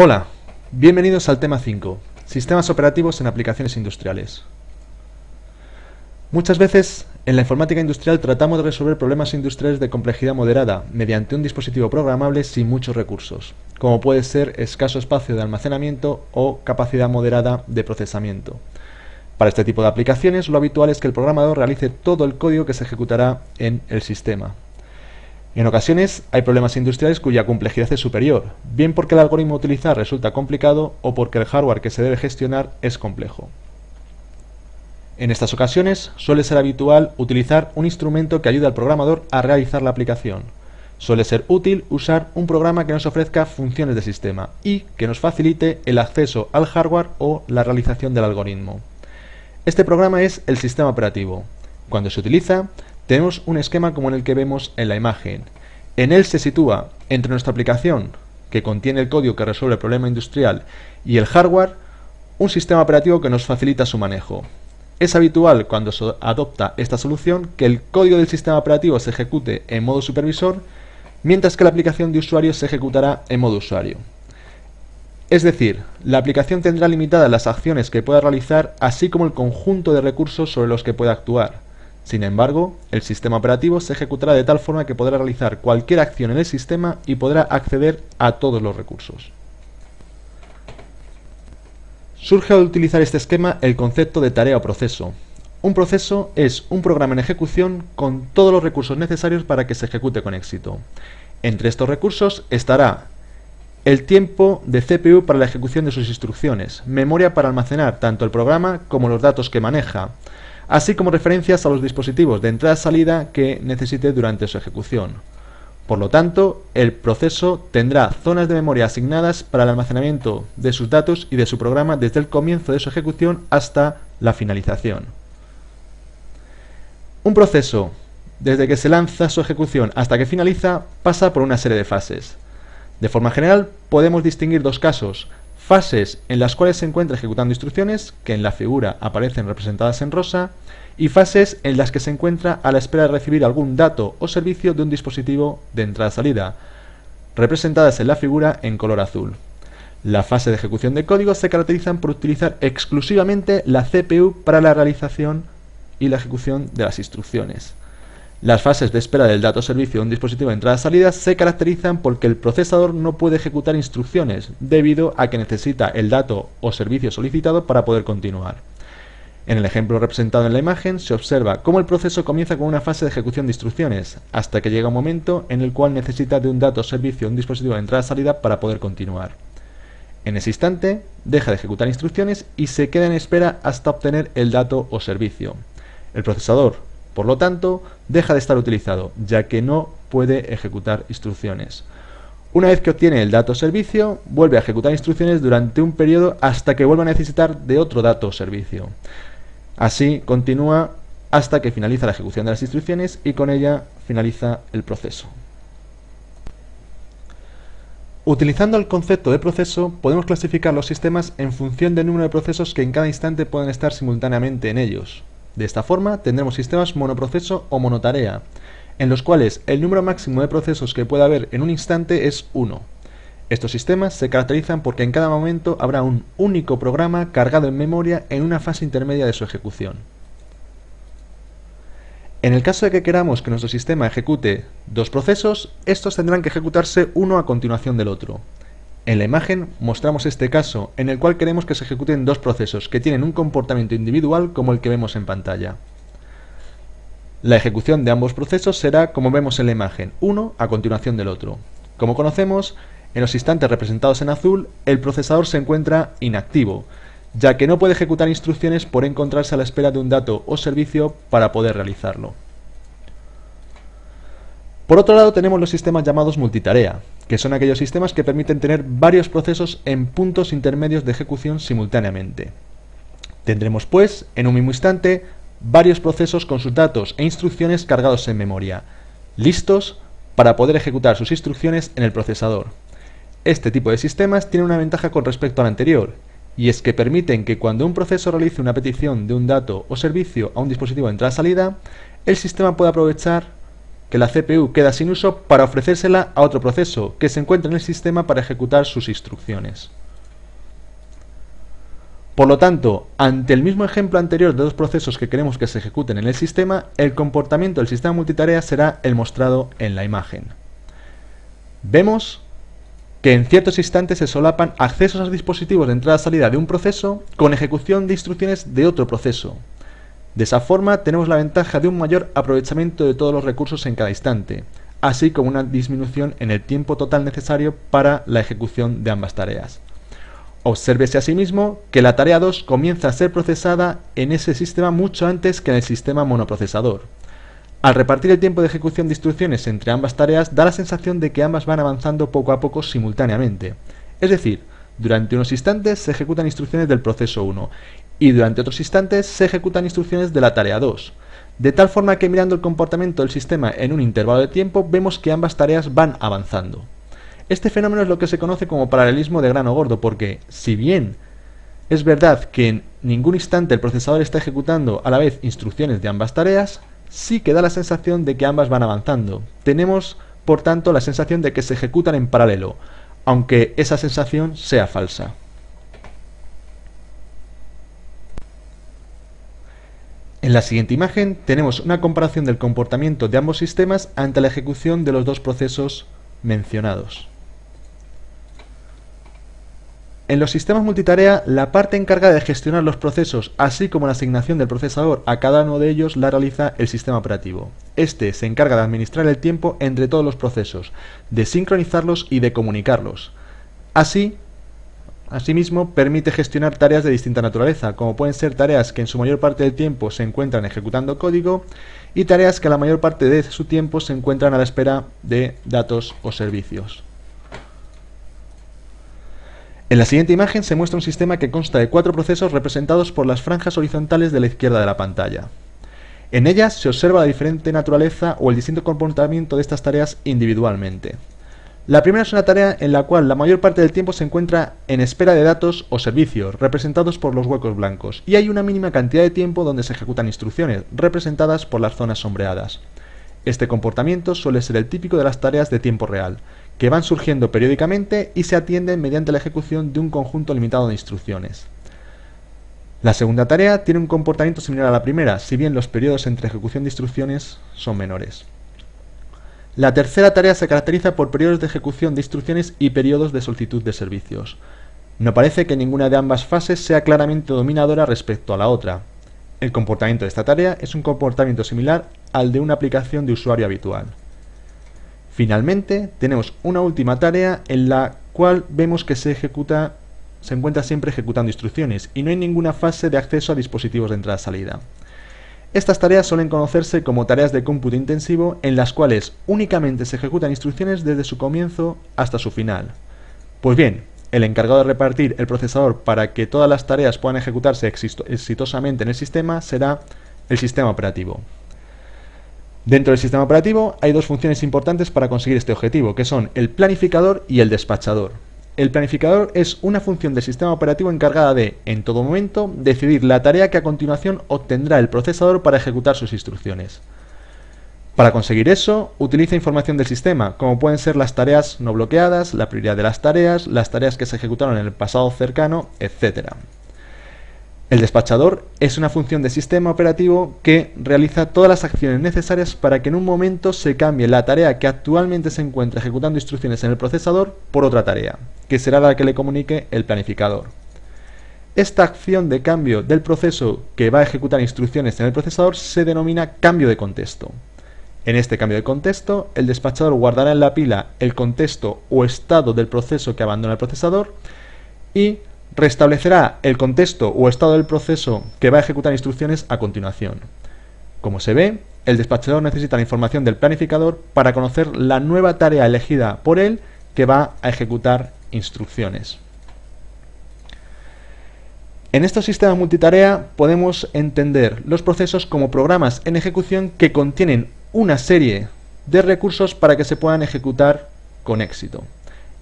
Hola, bienvenidos al tema 5, Sistemas operativos en aplicaciones industriales. Muchas veces, en la informática industrial tratamos de resolver problemas industriales de complejidad moderada mediante un dispositivo programable sin muchos recursos, como puede ser escaso espacio de almacenamiento o capacidad moderada de procesamiento. Para este tipo de aplicaciones, lo habitual es que el programador realice todo el código que se ejecutará en el sistema. En ocasiones hay problemas industriales cuya complejidad es superior, bien porque el algoritmo a utilizar resulta complicado o porque el hardware que se debe gestionar es complejo. En estas ocasiones suele ser habitual utilizar un instrumento que ayude al programador a realizar la aplicación. Suele ser útil usar un programa que nos ofrezca funciones de sistema y que nos facilite el acceso al hardware o la realización del algoritmo. Este programa es el sistema operativo. Cuando se utiliza, tenemos un esquema como en el que vemos en la imagen. En él se sitúa entre nuestra aplicación, que contiene el código que resuelve el problema industrial, y el hardware, un sistema operativo que nos facilita su manejo. Es habitual cuando se adopta esta solución que el código del sistema operativo se ejecute en modo supervisor, mientras que la aplicación de usuario se ejecutará en modo usuario. Es decir, la aplicación tendrá limitadas las acciones que pueda realizar, así como el conjunto de recursos sobre los que pueda actuar. Sin embargo, el sistema operativo se ejecutará de tal forma que podrá realizar cualquier acción en el sistema y podrá acceder a todos los recursos. Surge al utilizar este esquema el concepto de tarea o proceso. Un proceso es un programa en ejecución con todos los recursos necesarios para que se ejecute con éxito. Entre estos recursos estará el tiempo de CPU para la ejecución de sus instrucciones, memoria para almacenar tanto el programa como los datos que maneja, así como referencias a los dispositivos de entrada-salida que necesite durante su ejecución. Por lo tanto, el proceso tendrá zonas de memoria asignadas para el almacenamiento de sus datos y de su programa desde el comienzo de su ejecución hasta la finalización. Un proceso, desde que se lanza su ejecución hasta que finaliza, pasa por una serie de fases. De forma general, podemos distinguir dos casos: fases en las cuales se encuentra ejecutando instrucciones, que en la figura aparecen representadas en rosa, y fases en las que se encuentra a la espera de recibir algún dato o servicio de un dispositivo de entrada-salida, representadas en la figura en color azul. La fase de ejecución de código se caracterizan por utilizar exclusivamente la CPU para la realización y la ejecución de las instrucciones. Las fases de espera del dato o servicio de un dispositivo de entrada-salida se caracterizan porque el procesador no puede ejecutar instrucciones debido a que necesita el dato o servicio solicitado para poder continuar. En el ejemplo representado en la imagen se observa cómo el proceso comienza con una fase de ejecución de instrucciones, hasta que llega un momento en el cual necesita de un dato o servicio de un dispositivo de entrada-salida para poder continuar. En ese instante, deja de ejecutar instrucciones y se queda en espera hasta obtener el dato o servicio. El procesador, por lo tanto, deja de estar utilizado, ya que no puede ejecutar instrucciones. Una vez que obtiene el dato o servicio, vuelve a ejecutar instrucciones durante un periodo hasta que vuelva a necesitar de otro dato o servicio. Así continúa hasta que finaliza la ejecución de las instrucciones y con ella finaliza el proceso. Utilizando el concepto de proceso, podemos clasificar los sistemas en función del número de procesos que en cada instante pueden estar simultáneamente en ellos. De esta forma tendremos sistemas monoproceso o monotarea, en los cuales el número máximo de procesos que puede haber en un instante es 1. Estos sistemas se caracterizan porque en cada momento habrá un único programa cargado en memoria en una fase intermedia de su ejecución. En el caso de que queramos que nuestro sistema ejecute dos procesos, estos tendrán que ejecutarse uno a continuación del otro. En la imagen mostramos este caso en el cual queremos que se ejecuten dos procesos que tienen un comportamiento individual como el que vemos en pantalla. La ejecución de ambos procesos será como vemos en la imagen, uno a continuación del otro. Como conocemos, en los instantes representados en azul, el procesador se encuentra inactivo, ya que no puede ejecutar instrucciones por encontrarse a la espera de un dato o servicio para poder realizarlo. Por otro lado tenemos los sistemas llamados multitarea, que son aquellos sistemas que permiten tener varios procesos en puntos intermedios de ejecución simultáneamente. Tendremos pues, en un mismo instante, varios procesos con sus datos e instrucciones cargados en memoria, listos para poder ejecutar sus instrucciones en el procesador. Este tipo de sistemas tiene una ventaja con respecto al anterior, y es que permiten que cuando un proceso realice una petición de un dato o servicio a un dispositivo de entrada-salida, el sistema pueda aprovechar que la CPU queda sin uso para ofrecérsela a otro proceso que se encuentra en el sistema para ejecutar sus instrucciones. Por lo tanto, ante el mismo ejemplo anterior de dos procesos que queremos que se ejecuten en el sistema, el comportamiento del sistema multitarea será el mostrado en la imagen. Vemos que en ciertos instantes se solapan accesos a dispositivos de entrada-salida de un proceso con ejecución de instrucciones de otro proceso. De esa forma tenemos la ventaja de un mayor aprovechamiento de todos los recursos en cada instante, así como una disminución en el tiempo total necesario para la ejecución de ambas tareas. Obsérvese asimismo que la tarea 2 comienza a ser procesada en ese sistema mucho antes que en el sistema monoprocesador. Al repartir el tiempo de ejecución de instrucciones entre ambas tareas, da la sensación de que ambas van avanzando poco a poco simultáneamente. Es decir, durante unos instantes se ejecutan instrucciones del proceso 1 y durante otros instantes se ejecutan instrucciones de la tarea 2. De tal forma que mirando el comportamiento del sistema en un intervalo de tiempo, vemos que ambas tareas van avanzando. Este fenómeno es lo que se conoce como paralelismo de grano gordo, porque si bien es verdad que en ningún instante el procesador está ejecutando a la vez instrucciones de ambas tareas, sí que da la sensación de que ambas van avanzando. Tenemos, por tanto, la sensación de que se ejecutan en paralelo, aunque esa sensación sea falsa. En la siguiente imagen tenemos una comparación del comportamiento de ambos sistemas ante la ejecución de los dos procesos mencionados. En los sistemas multitarea, la parte encargada de gestionar los procesos, así como la asignación del procesador a cada uno de ellos, la realiza el sistema operativo. Este se encarga de administrar el tiempo entre todos los procesos, de sincronizarlos y de comunicarlos. Asimismo, permite gestionar tareas de distinta naturaleza, como pueden ser tareas que en su mayor parte del tiempo se encuentran ejecutando código y tareas que la mayor parte de su tiempo se encuentran a la espera de datos o servicios. En la siguiente imagen se muestra un sistema que consta de 4 procesos representados por las franjas horizontales de la izquierda de la pantalla. En ellas se observa la diferente naturaleza o el distinto comportamiento de estas tareas individualmente. La primera es una tarea en la cual la mayor parte del tiempo se encuentra en espera de datos o servicios, representados por los huecos blancos, y hay una mínima cantidad de tiempo donde se ejecutan instrucciones, representadas por las zonas sombreadas. Este comportamiento suele ser el típico de las tareas de tiempo real, que van surgiendo periódicamente y se atienden mediante la ejecución de un conjunto limitado de instrucciones. La segunda tarea tiene un comportamiento similar a la primera, si bien los periodos entre ejecución de instrucciones son menores. La tercera tarea se caracteriza por periodos de ejecución de instrucciones y periodos de solicitud de servicios. No parece que ninguna de ambas fases sea claramente dominadora respecto a la otra. El comportamiento de esta tarea es un comportamiento similar al de una aplicación de usuario habitual. Finalmente, tenemos una última tarea en la cual vemos que se encuentra siempre ejecutando instrucciones y no hay ninguna fase de acceso a dispositivos de entrada-salida. Estas tareas suelen conocerse como tareas de cómputo intensivo, en las cuales únicamente se ejecutan instrucciones desde su comienzo hasta su final. Pues bien, el encargado de repartir el procesador para que todas las tareas puedan ejecutarse exitosamente en el sistema será el sistema operativo. Dentro del sistema operativo hay dos funciones importantes para conseguir este objetivo, que son el planificador y el despachador. El planificador es una función del sistema operativo encargada de, en todo momento, decidir la tarea que a continuación obtendrá el procesador para ejecutar sus instrucciones. Para conseguir eso, utiliza información del sistema, como pueden ser las tareas no bloqueadas, la prioridad de las tareas que se ejecutaron en el pasado cercano, etc. El despachador es una función del sistema operativo que realiza todas las acciones necesarias para que en un momento se cambie la tarea que actualmente se encuentra ejecutando instrucciones en el procesador por otra tarea, que será la que le comunique el planificador. Esta acción de cambio del proceso que va a ejecutar instrucciones en el procesador se denomina cambio de contexto. En este cambio de contexto, el despachador guardará en la pila el contexto o estado del proceso que abandona el procesador y restablecerá el contexto o estado del proceso que va a ejecutar instrucciones a continuación. Como se ve, el despachador necesita la información del planificador para conocer la nueva tarea elegida por él que va a ejecutar instrucciones. En estos sistemas multitarea podemos entender los procesos como programas en ejecución que contienen una serie de recursos para que se puedan ejecutar con éxito.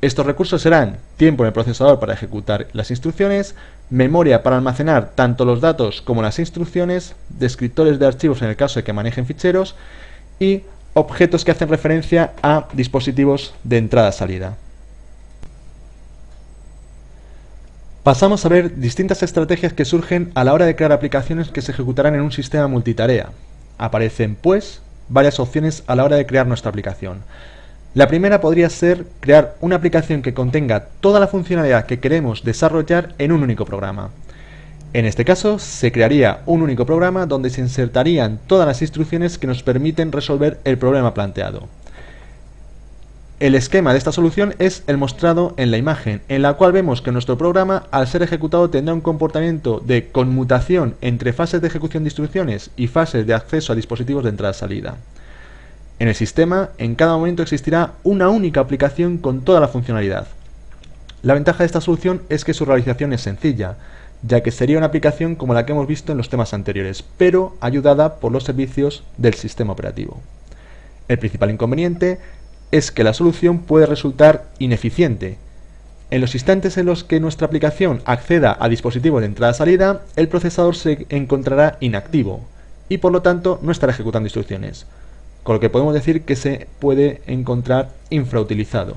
Estos recursos serán tiempo en el procesador para ejecutar las instrucciones, memoria para almacenar tanto los datos como las instrucciones, descriptores de archivos en el caso de que manejen ficheros y objetos que hacen referencia a dispositivos de entrada-salida. Pasamos a ver distintas estrategias que surgen a la hora de crear aplicaciones que se ejecutarán en un sistema multitarea. Aparecen, pues, varias opciones a la hora de crear nuestra aplicación. La primera podría ser crear una aplicación que contenga toda la funcionalidad que queremos desarrollar en un único programa. En este caso, se crearía un único programa donde se insertarían todas las instrucciones que nos permiten resolver el problema planteado. El esquema de esta solución es el mostrado en la imagen, en la cual vemos que nuestro programa, al ser ejecutado, tendrá un comportamiento de conmutación entre fases de ejecución de instrucciones y fases de acceso a dispositivos de entrada-salida. En el sistema, en cada momento existirá una única aplicación con toda la funcionalidad. La ventaja de esta solución es que su realización es sencilla, ya que sería una aplicación como la que hemos visto en los temas anteriores, pero ayudada por los servicios del sistema operativo. El principal inconveniente es que la solución puede resultar ineficiente. En los instantes en los que nuestra aplicación acceda a dispositivos de entrada-salida, el procesador se encontrará inactivo y por lo tanto no estará ejecutando instrucciones, con lo que podemos decir que se puede encontrar infrautilizado.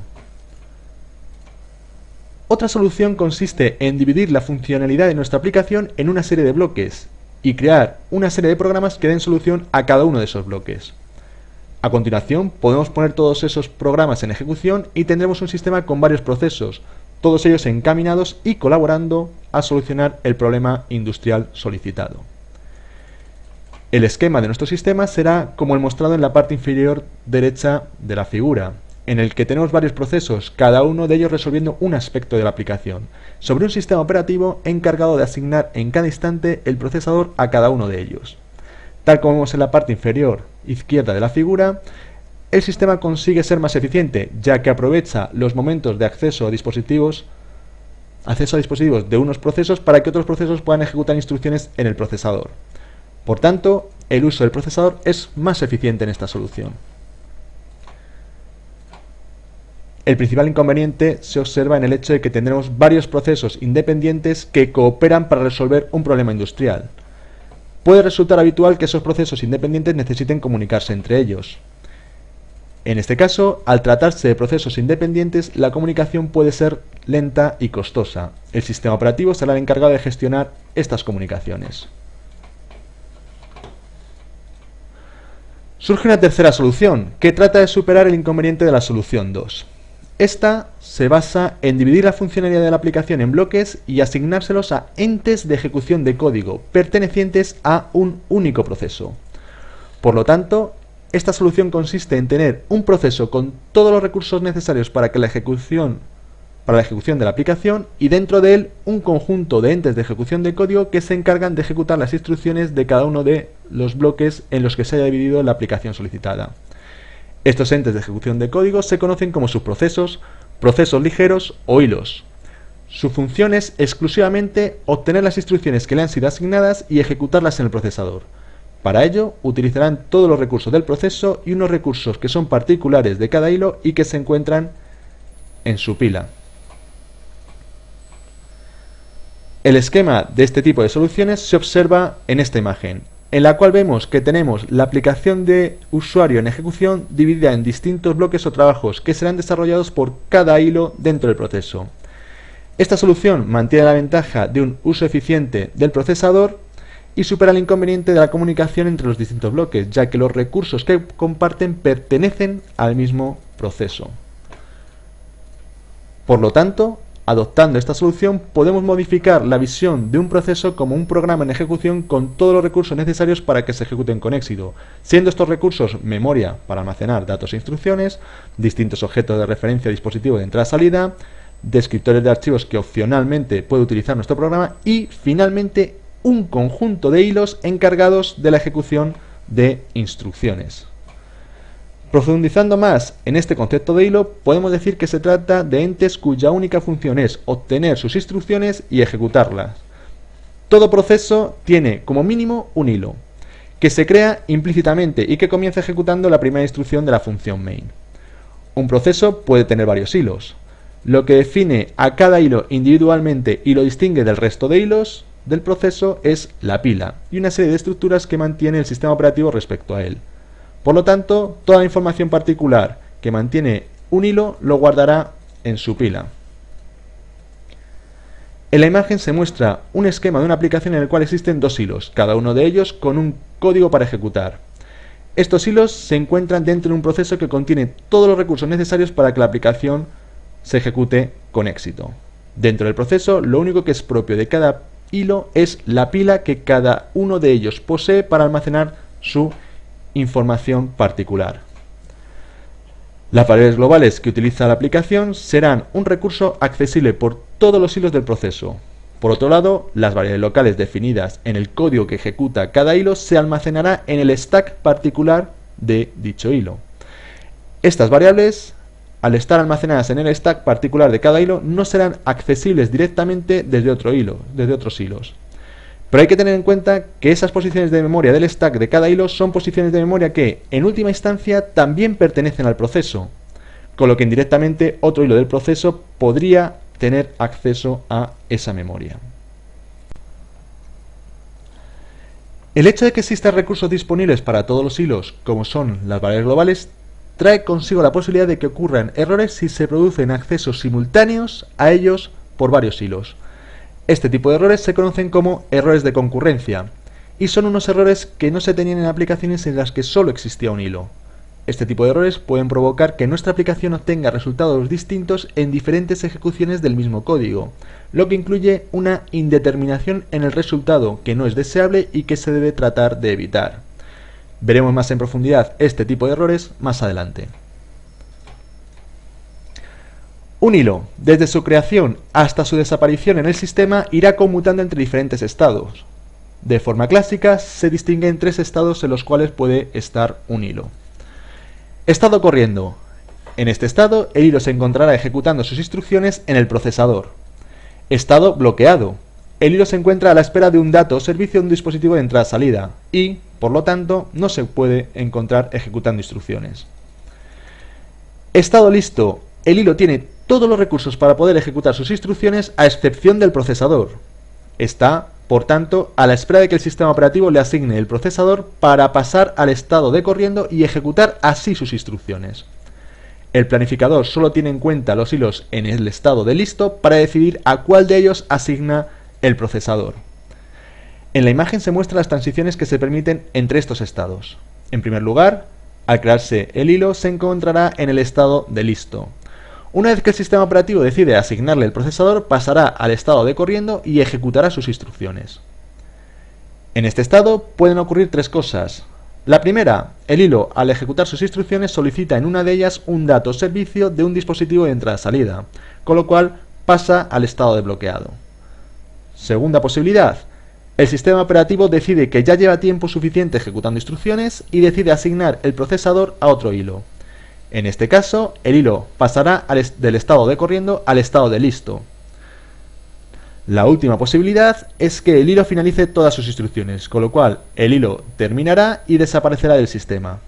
Otra solución consiste en dividir la funcionalidad de nuestra aplicación en una serie de bloques y crear una serie de programas que den solución a cada uno de esos bloques. A continuación, podemos poner todos esos programas en ejecución y tendremos un sistema con varios procesos, todos ellos encaminados y colaborando a solucionar el problema industrial solicitado. El esquema de nuestro sistema será como el mostrado en la parte inferior derecha de la figura, en el que tenemos varios procesos, cada uno de ellos resolviendo un aspecto de la aplicación, sobre un sistema operativo encargado de asignar en cada instante el procesador a cada uno de ellos. Tal como vemos en la parte inferior izquierda de la figura, el sistema consigue ser más eficiente, ya que aprovecha los momentos de acceso a dispositivos de unos procesos para que otros procesos puedan ejecutar instrucciones en el procesador. Por tanto, el uso del procesador es más eficiente en esta solución. El principal inconveniente se observa en el hecho de que tendremos varios procesos independientes que cooperan para resolver un problema industrial. Puede resultar habitual que esos procesos independientes necesiten comunicarse entre ellos. En este caso, al tratarse de procesos independientes, la comunicación puede ser lenta y costosa. El sistema operativo será el encargado de gestionar estas comunicaciones. Surge una tercera solución, que trata de superar el inconveniente de la solución 2. Esta se basa en dividir la funcionalidad de la aplicación en bloques y asignárselos a entes de ejecución de código pertenecientes a un único proceso. Por lo tanto, esta solución consiste en tener un proceso con todos los recursos necesarios para la ejecución de la aplicación y dentro de él un conjunto de entes de ejecución de código que se encargan de ejecutar las instrucciones de cada uno de los bloques en los que se haya dividido la aplicación solicitada. Estos entes de ejecución de código se conocen como subprocesos, procesos ligeros o hilos. Su función es exclusivamente obtener las instrucciones que le han sido asignadas y ejecutarlas en el procesador. Para ello, utilizarán todos los recursos del proceso y unos recursos que son particulares de cada hilo y que se encuentran en su pila. El esquema de este tipo de soluciones se observa en esta imagen, en la cual vemos que tenemos la aplicación de usuario en ejecución dividida en distintos bloques o trabajos que serán desarrollados por cada hilo dentro del proceso. Esta solución mantiene la ventaja de un uso eficiente del procesador y supera el inconveniente de la comunicación entre los distintos bloques, ya que los recursos que comparten pertenecen al mismo proceso. Por lo tanto, adoptando esta solución, podemos modificar la visión de un proceso como un programa en ejecución con todos los recursos necesarios para que se ejecuten con éxito, siendo estos recursos memoria para almacenar datos e instrucciones, distintos objetos de referencia a dispositivos de entrada-salida, descriptores de archivos que opcionalmente puede utilizar nuestro programa y, finalmente, un conjunto de hilos encargados de la ejecución de instrucciones. Profundizando más en este concepto de hilo, podemos decir que se trata de entes cuya única función es obtener sus instrucciones y ejecutarlas. Todo proceso tiene como mínimo un hilo, que se crea implícitamente y que comienza ejecutando la primera instrucción de la función main. Un proceso puede tener varios hilos. Lo que define a cada hilo individualmente y lo distingue del resto de hilos del proceso es la pila y una serie de estructuras que mantiene el sistema operativo respecto a él. Por lo tanto, toda la información particular que mantiene un hilo lo guardará en su pila. En la imagen se muestra un esquema de una aplicación en el cual existen dos hilos, cada uno de ellos con un código para ejecutar. Estos hilos se encuentran dentro de un proceso que contiene todos los recursos necesarios para que la aplicación se ejecute con éxito. Dentro del proceso, lo único que es propio de cada hilo es la pila que cada uno de ellos posee para almacenar su información particular. Las variables globales que utiliza la aplicación serán un recurso accesible por todos los hilos del proceso. Por otro lado, las variables locales definidas en el código que ejecuta cada hilo se almacenará en el stack particular de dicho hilo. Estas variables, al estar almacenadas en el stack particular de cada hilo, no serán accesibles directamente desde otros hilos. Pero hay que tener en cuenta que esas posiciones de memoria del stack de cada hilo son posiciones de memoria que, en última instancia, también pertenecen al proceso, con lo que indirectamente otro hilo del proceso podría tener acceso a esa memoria. El hecho de que existan recursos disponibles para todos los hilos, como son las variables globales, trae consigo la posibilidad de que ocurran errores si se producen accesos simultáneos a ellos por varios hilos. Este tipo de errores se conocen como errores de concurrencia, y son unos errores que no se tenían en aplicaciones en las que solo existía un hilo. Este tipo de errores pueden provocar que nuestra aplicación obtenga resultados distintos en diferentes ejecuciones del mismo código, lo que incluye una indeterminación en el resultado que no es deseable y que se debe tratar de evitar. Veremos más en profundidad este tipo de errores más adelante. Un hilo, desde su creación hasta su desaparición en el sistema, irá conmutando entre diferentes estados. De forma clásica, se distinguen tres estados en los cuales puede estar un hilo. Estado corriendo. En este estado, el hilo se encontrará ejecutando sus instrucciones en el procesador. Estado bloqueado. El hilo se encuentra a la espera de un dato o servicio de un dispositivo de entrada-salida y, por lo tanto, no se puede encontrar ejecutando instrucciones. Estado listo. El hilo tiene todos los recursos para poder ejecutar sus instrucciones a excepción del procesador. Está, por tanto, a la espera de que el sistema operativo le asigne el procesador para pasar al estado de corriendo y ejecutar así sus instrucciones. El planificador solo tiene en cuenta los hilos en el estado de listo para decidir a cuál de ellos asigna el procesador. En la imagen se muestran las transiciones que se permiten entre estos estados. En primer lugar, al crearse el hilo se encontrará en el estado de listo. Una vez que el sistema operativo decide asignarle el procesador, pasará al estado de corriendo y ejecutará sus instrucciones. En este estado pueden ocurrir tres cosas. La primera, el hilo, al ejecutar sus instrucciones, solicita en una de ellas un dato o servicio de un dispositivo de entrada-salida, con lo cual pasa al estado de bloqueado. Segunda posibilidad, el sistema operativo decide que ya lleva tiempo suficiente ejecutando instrucciones y decide asignar el procesador a otro hilo. En este caso, el hilo pasará del estado de corriendo al estado de listo. La última posibilidad es que el hilo finalice todas sus instrucciones, con lo cual el hilo terminará y desaparecerá del sistema.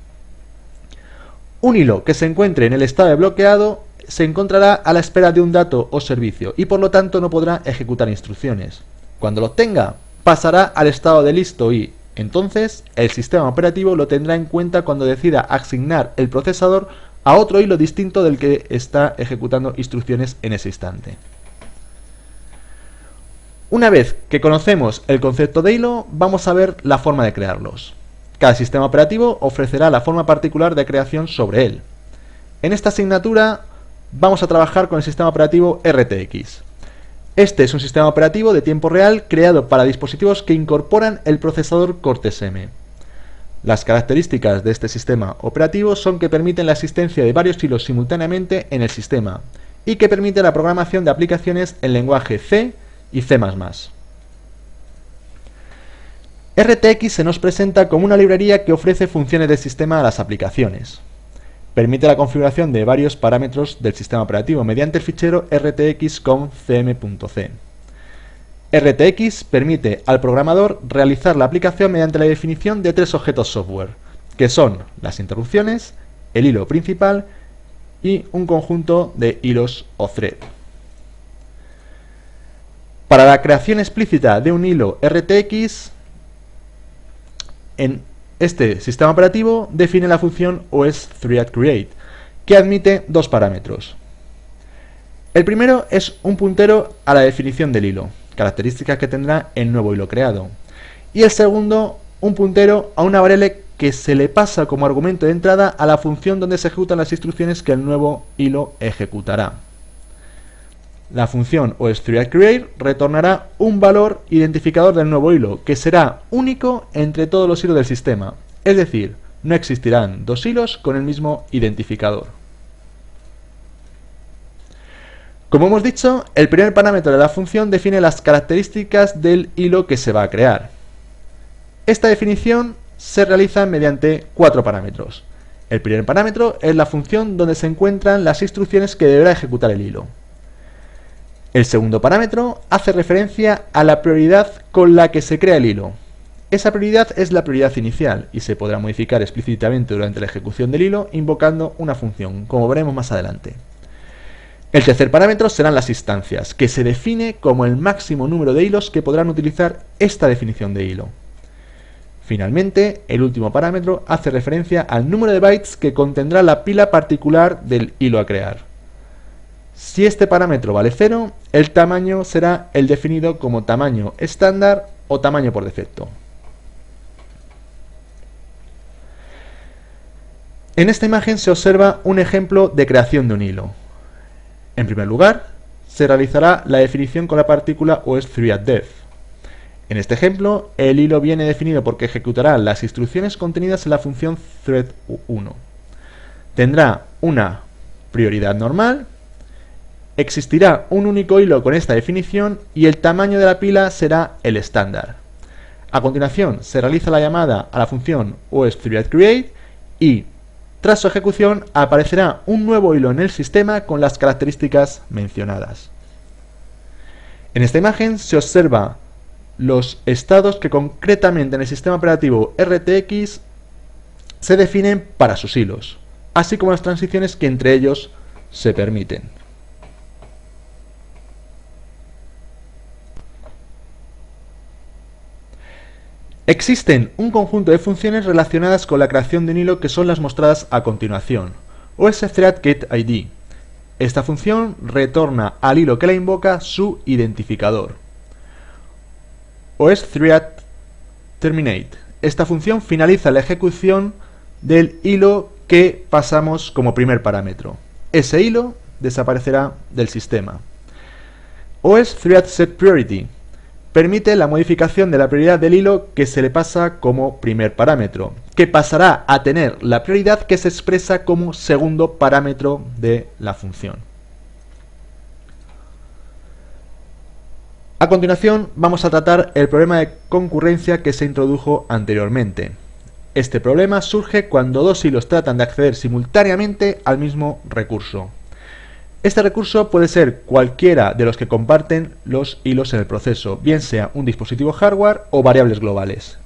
Un hilo que se encuentre en el estado de bloqueado se encontrará a la espera de un dato o servicio y por lo tanto no podrá ejecutar instrucciones. Cuando lo obtenga, pasará al estado de listo y, entonces, el sistema operativo lo tendrá en cuenta cuando decida asignar el procesador a otro hilo distinto del que está ejecutando instrucciones en ese instante. Una vez que conocemos el concepto de hilo, vamos a ver la forma de crearlos. Cada sistema operativo ofrecerá la forma particular de creación sobre él. En esta asignatura vamos a trabajar con el sistema operativo RTX. Este es un sistema operativo de tiempo real creado para dispositivos que incorporan el procesador Cortex-M. Las características de este sistema operativo son que permiten la existencia de varios hilos simultáneamente en el sistema y que permite la programación de aplicaciones en lenguaje C y C++. RTX se nos presenta como una librería que ofrece funciones del sistema a las aplicaciones. Permite la configuración de varios parámetros del sistema operativo mediante el fichero rtx.cm.c. RTX permite al programador realizar la aplicación mediante la definición de tres objetos software, que son las interrupciones, el hilo principal y un conjunto de hilos o thread. Para la creación explícita de un hilo RTX, en Este sistema operativo define la función OS3@create, que admite dos parámetros. El primero es un puntero a la definición del hilo, característica que tendrá el nuevo hilo creado. Y el segundo, un puntero a una variable que se le pasa como argumento de entrada a la función donde se ejecutan las instrucciones que el nuevo hilo ejecutará. La función OS3@create retornará un valor identificador del nuevo hilo, que será único entre todos los hilos del sistema, es decir, no existirán dos hilos con el mismo identificador. Como hemos dicho, el primer parámetro de la función define las características del hilo que se va a crear. Esta definición se realiza mediante cuatro parámetros. El primer parámetro es la función donde se encuentran las instrucciones que deberá ejecutar el hilo. El segundo parámetro hace referencia a la prioridad con la que se crea el hilo. Esa prioridad es la prioridad inicial y se podrá modificar explícitamente durante la ejecución del hilo invocando una función, como veremos más adelante. El tercer parámetro serán las instancias, que se define como el máximo número de hilos que podrán utilizar esta definición de hilo. Finalmente, el último parámetro hace referencia al número de bytes que contendrá la pila particular del hilo a crear. Si este parámetro vale 0, el tamaño será el definido como tamaño estándar o tamaño por defecto. En esta imagen se observa un ejemplo de creación de un hilo. En primer lugar, se realizará la definición con la partícula OS3@def. En este ejemplo, el hilo viene definido porque ejecutará las instrucciones contenidas en la función thread1. Tendrá una prioridad normal, existirá un único hilo con esta definición y el tamaño de la pila será el estándar. A continuación, se realiza la llamada a la función OS3@create y tras su ejecución aparecerá un nuevo hilo en el sistema con las características mencionadas. En esta imagen se observa los estados que concretamente en el sistema operativo RTX se definen para sus hilos, así como las transiciones que entre ellos se permiten. Existen un conjunto de funciones relacionadas con la creación de un hilo que son las mostradas a continuación. OSThreadGetID. Esta función retorna al hilo que la invoca su identificador. OSThreadTerminate. Esta función finaliza la ejecución del hilo que pasamos como primer parámetro. Ese hilo desaparecerá del sistema. OSThreadSetPriority. Permite la modificación de la prioridad del hilo que se le pasa como primer parámetro, que pasará a tener la prioridad que se expresa como segundo parámetro de la función. A continuación vamos a tratar el problema de concurrencia que se introdujo anteriormente. Este problema surge cuando dos hilos tratan de acceder simultáneamente al mismo recurso. Este recurso puede ser cualquiera de los que comparten los hilos en el proceso, bien sea un dispositivo hardware o variables globales.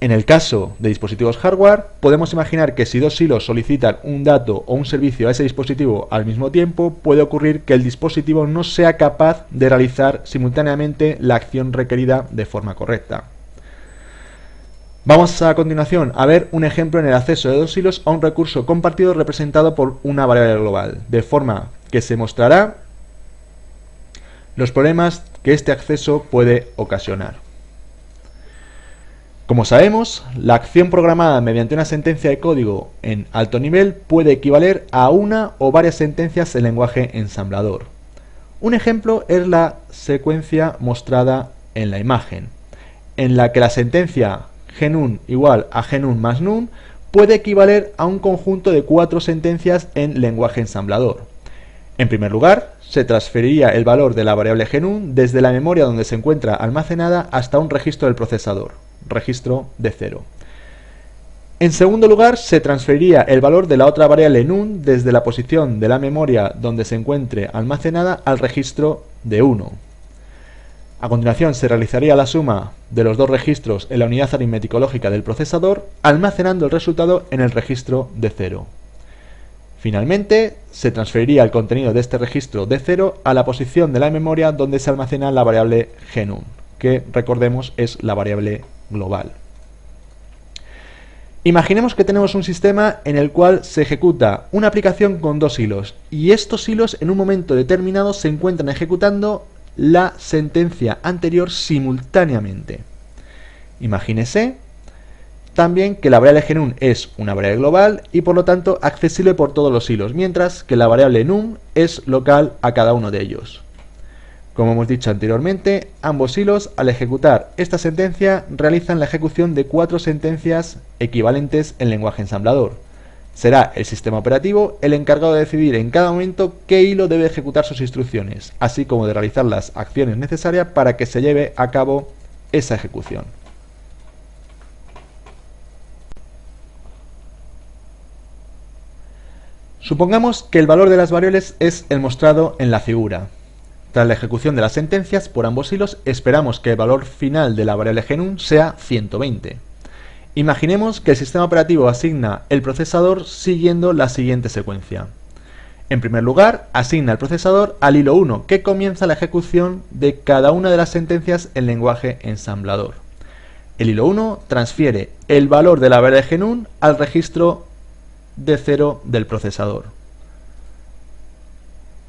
En el caso de dispositivos hardware, podemos imaginar que si dos hilos solicitan un dato o un servicio a ese dispositivo al mismo tiempo, puede ocurrir que el dispositivo no sea capaz de realizar simultáneamente la acción requerida de forma correcta. Vamos a continuación a ver un ejemplo en el acceso de dos hilos a un recurso compartido representado por una variable global, de forma que se mostrará los problemas que este acceso puede ocasionar. Como sabemos, la acción programada mediante una sentencia de código en alto nivel puede equivaler a una o varias sentencias en lenguaje ensamblador. Un ejemplo es la secuencia mostrada en la imagen, en la que la sentencia GNUN igual a GNUN más NUN puede equivaler a un conjunto de 4 sentencias en lenguaje ensamblador. En primer lugar, se transferiría el valor de la variable GNUN desde la memoria donde se encuentra almacenada hasta un registro del procesador, registro D0. En segundo lugar, se transferiría el valor de la otra variable NUN desde la posición de la memoria donde se encuentre almacenada al registro D1. A continuación se realizaría la suma de los dos registros en la unidad aritmético lógica del procesador, almacenando el resultado en el registro D0. Finalmente, se transferiría el contenido de este registro D0 a la posición de la memoria donde se almacena la variable GNUN, que recordemos es la variable global. Imaginemos que tenemos un sistema en el cual se ejecuta una aplicación con dos hilos y estos hilos en un momento determinado se encuentran ejecutando la sentencia anterior simultáneamente. Imagínese también que la variable genum es una variable global y por lo tanto accesible por todos los hilos, mientras que la variable num es local a cada uno de ellos. Como hemos dicho anteriormente, ambos hilos, al ejecutar esta sentencia, realizan la ejecución de 4 sentencias equivalentes en lenguaje ensamblador. Será el sistema operativo el encargado de decidir en cada momento qué hilo debe ejecutar sus instrucciones, así como de realizar las acciones necesarias para que se lleve a cabo esa ejecución. Supongamos que el valor de las variables es el mostrado en la figura. Tras la ejecución de las sentencias por ambos hilos, esperamos que el valor final de la variable genum sea 120. Imaginemos que el sistema operativo asigna el procesador siguiendo la siguiente secuencia. En primer lugar, asigna el procesador al hilo 1, que comienza la ejecución de cada una de las sentencias en lenguaje ensamblador. El hilo 1 transfiere el valor de la variable genum al registro D0 del procesador.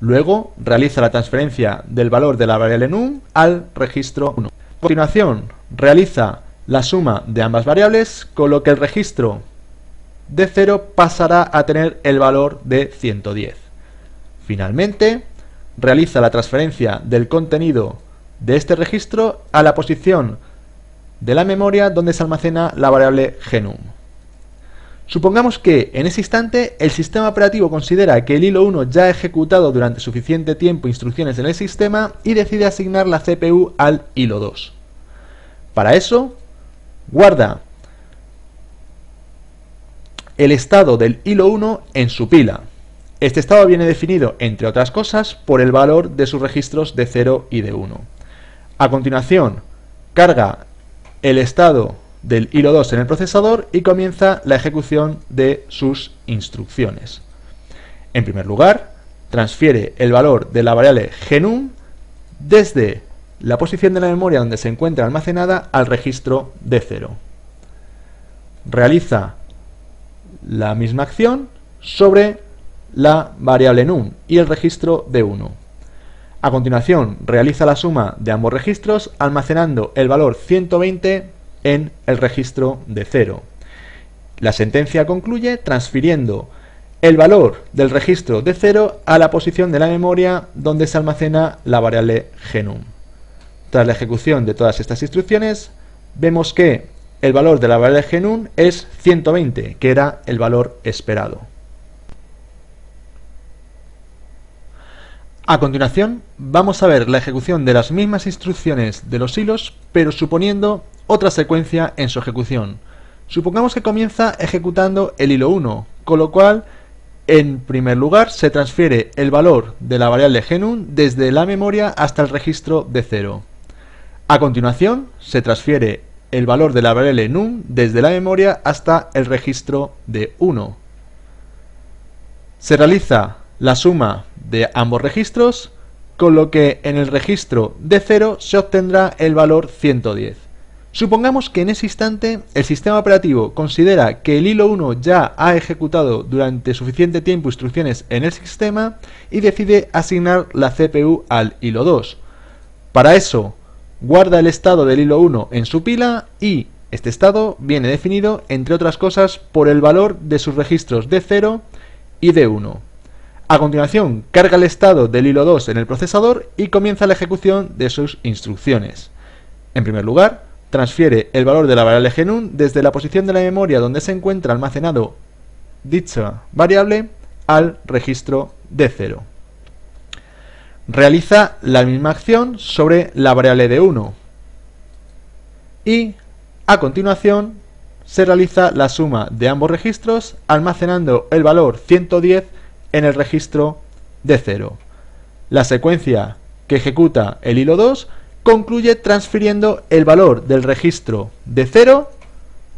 Luego realiza la transferencia del valor de la variable num al registro 1. A continuación realiza la suma de ambas variables, con lo que el registro D0 pasará a tener el valor de 110. Finalmente realiza la transferencia del contenido de este registro a la posición de la memoria donde se almacena la variable genum. Supongamos que en ese instante el sistema operativo considera que el hilo 1 ya ha ejecutado durante suficiente tiempo instrucciones en el sistema y decide asignar la CPU al hilo 2. Para eso, guarda el estado del hilo 1 en su pila. Este estado viene definido, entre otras cosas, por el valor de sus registros de 0 y de 1. A continuación, carga el estado del hilo 2 en el procesador y comienza la ejecución de sus instrucciones. En primer lugar, transfiere el valor de la variable genum desde la posición de la memoria donde se encuentra almacenada al registro D0. Realiza la misma acción sobre la variable num y el registro D1. A continuación, realiza la suma de ambos registros almacenando el valor 120 en el registro de 0. La sentencia concluye transfiriendo el valor del registro de 0 a la posición de la memoria donde se almacena la variable genum. Tras la ejecución de todas estas instrucciones, vemos que el valor de la variable genum es 120, que era el valor esperado. A continuación, vamos a ver la ejecución de las mismas instrucciones de los hilos, pero suponiendo otra secuencia en su ejecución. Supongamos que comienza ejecutando el hilo 1, con lo cual, en primer lugar, se transfiere el valor de la variable genum desde la memoria hasta el registro de 0. A continuación, se transfiere el valor de la variable num desde la memoria hasta el registro de 1. Se realiza la suma de ambos registros, con lo que en el registro de 0 se obtendrá el valor 110. Supongamos que en ese instante el sistema operativo considera que el hilo 1 ya ha ejecutado durante suficiente tiempo instrucciones en el sistema y decide asignar la CPU al hilo 2. Para eso, guarda el estado del hilo 1 en su pila y este estado viene definido, entre otras cosas, por el valor de sus registros D0 y D1. A continuación, carga el estado del hilo 2 en el procesador y comienza la ejecución de sus instrucciones. En primer lugar, transfiere el valor de la variable genum desde la posición de la memoria donde se encuentra almacenado dicha variable al registro D0. Realiza la misma acción sobre la variable D1 y, a continuación, se realiza la suma de ambos registros almacenando el valor 110 en el registro D0. La secuencia que ejecuta el hilo 2 concluye transfiriendo el valor del registro D0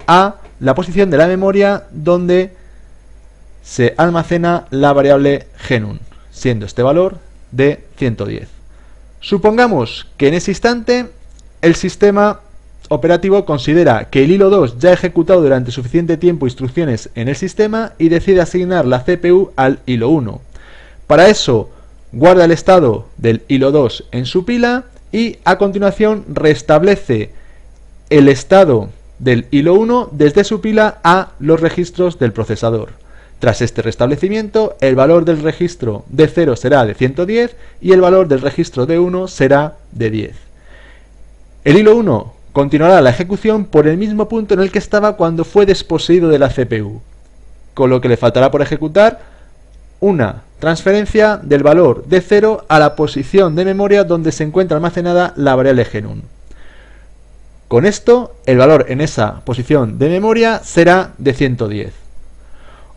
a la posición de la memoria donde se almacena la variable genum, siendo este valor de 110. Supongamos que en ese instante el sistema operativo considera que el hilo 2 ya ha ejecutado durante suficiente tiempo instrucciones en el sistema y decide asignar la CPU al hilo 1. Para eso, guarda el estado del hilo 2 en su pila y a continuación restablece el estado del hilo 1 desde su pila a los registros del procesador. Tras este restablecimiento, el valor del registro de 0 será de 110 y el valor del registro de 1 será de 10. El hilo 1 continuará la ejecución por el mismo punto en el que estaba cuando fue desposeído de la CPU, con lo que le faltará por ejecutar una transferencia del valor de 0 a la posición de memoria donde se encuentra almacenada la variable genum. Con esto, el valor en esa posición de memoria será de 110.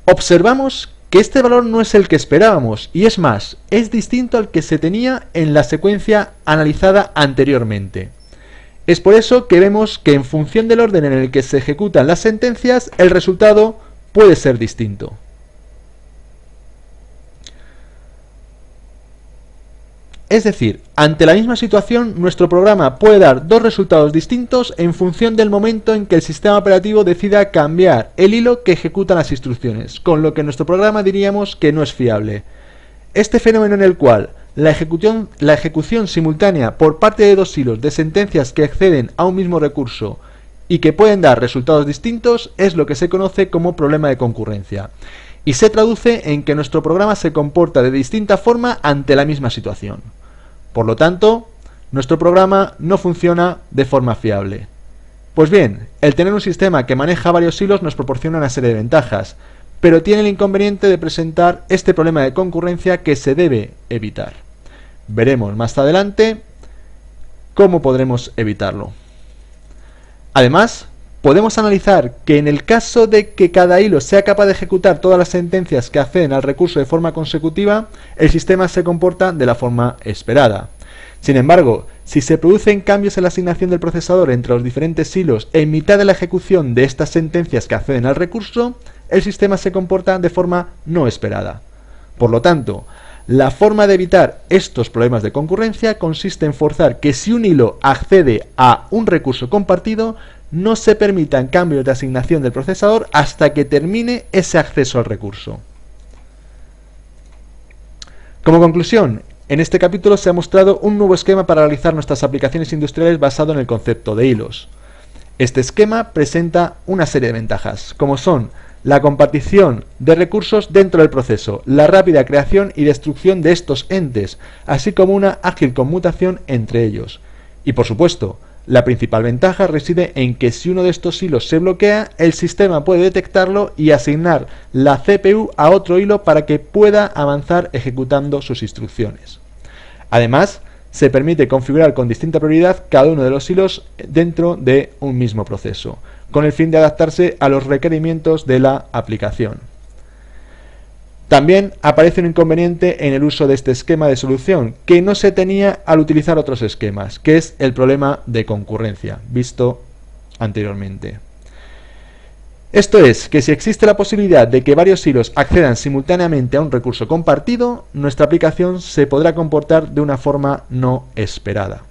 Observamos que este valor no es el que esperábamos, y es más, es distinto al que se tenía en la secuencia analizada anteriormente. Es por eso que vemos que en función del orden en el que se ejecutan las sentencias, el resultado puede ser distinto. Es decir, ante la misma situación, nuestro programa puede dar dos resultados distintos en función del momento en que el sistema operativo decida cambiar el hilo que ejecuta las instrucciones, con lo que nuestro programa diríamos que no es fiable. Este fenómeno en el cual la ejecución simultánea por parte de dos hilos de sentencias que acceden a un mismo recurso y que pueden dar resultados distintos es lo que se conoce como problema de concurrencia, y se traduce en que nuestro programa se comporta de distinta forma ante la misma situación. Por lo tanto, nuestro programa no funciona de forma fiable. Pues bien, el tener un sistema que maneja varios hilos nos proporciona una serie de ventajas, pero tiene el inconveniente de presentar este problema de concurrencia que se debe evitar. Veremos más adelante cómo podremos evitarlo. Además, podemos analizar que en el caso de que cada hilo sea capaz de ejecutar todas las sentencias que acceden al recurso de forma consecutiva, el sistema se comporta de la forma esperada. Sin embargo, si se producen cambios en la asignación del procesador entre los diferentes hilos en mitad de la ejecución de estas sentencias que acceden al recurso, el sistema se comporta de forma no esperada. Por lo tanto, la forma de evitar estos problemas de concurrencia consiste en forzar que si un hilo accede a un recurso compartido, no se permitan cambios de asignación del procesador hasta que termine ese acceso al recurso. Como conclusión, en este capítulo se ha mostrado un nuevo esquema para realizar nuestras aplicaciones industriales basado en el concepto de hilos. Este esquema presenta una serie de ventajas, como son la compartición de recursos dentro del proceso, la rápida creación y destrucción de estos entes, así como una ágil conmutación entre ellos. Y por supuesto, la principal ventaja reside en que si uno de estos hilos se bloquea, el sistema puede detectarlo y asignar la CPU a otro hilo para que pueda avanzar ejecutando sus instrucciones. Además, se permite configurar con distinta prioridad cada uno de los hilos dentro de un mismo proceso, con el fin de adaptarse a los requerimientos de la aplicación. También aparece un inconveniente en el uso de este esquema de solución, que no se tenía al utilizar otros esquemas, que es el problema de concurrencia, visto anteriormente. Esto es, que si existe la posibilidad de que varios hilos accedan simultáneamente a un recurso compartido, nuestra aplicación se podrá comportar de una forma no esperada.